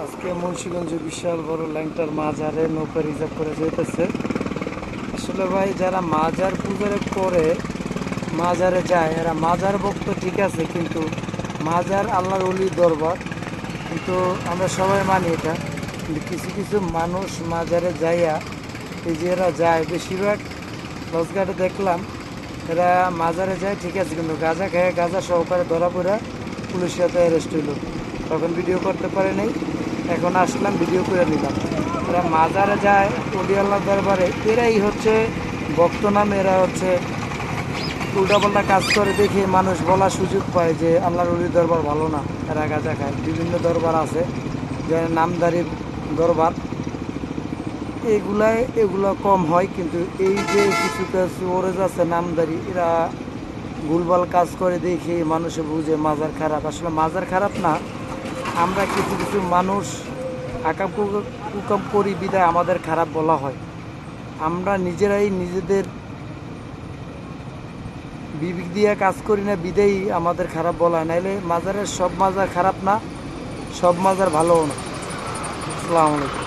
আজকে মুন্সিগঞ্জে বিশাল বড় ল্যাংটার মাজারে নৌকা রিজার্ভ করে যেতেছে। আসলে ভাই যারা মাজার পূজারে করে মাজারে যায় এরা মাজার ভক্ত ঠিক আছে, কিন্তু মাজার আল্লাহর অলির দরবার, কিন্তু আমরা সবাই মানি এটা। কিন্তু কিছু কিছু মানুষ মাজারে যাইয়া এই যে এরা যায় বেশিরভাগ লঞ্চঘাটে দেখলাম এরা মাজারে যায় ঠিক আছে, কিন্তু গাঁজা খেয়ে গাঁজা সহকারে ধরা পড়ে পুলিশের সাথে অ্যারেস্ট হইল। তখন ভিডিও করতে পারে নাই, এখন আসলাম ভিডিও করে নিলাম। এরা মাজারে যায় অলি আল্লাহ দরবারে, এরাই হচ্ছে ভক্ত নামে, এরা হচ্ছে উল্টাপাল্টা কাজ করে দেখে মানুষ বলার সুযোগ পায় যে আল্লাহর অলির দরবার ভালো না, এরা গাঁজা খায়। বিভিন্ন দরবার আছে যেমন নামদারি দরবার, এগুলো কম হয়, কিন্তু এই যে কিছু কিছু ওরেজ আছে নামদারি, এরা ভুলভাল কাজ করে দেখে মানুষে বুঝে মাজার খারাপ। আসলে মাজার খারাপ না, আমরা কিছু কিছু মানুষ আকাম কুকাম করি বিদায় আমাদের খারাপ বলা হয়। আমরা নিজেরাই নিজেদের বিবেক দিয়ে কাজ করি না বিদেই আমাদের খারাপ বলা হয়। নাইলে মাজারের সব মাজার খারাপ না, সব মাজার ভালোও না। আসসালামু আলাইকুম।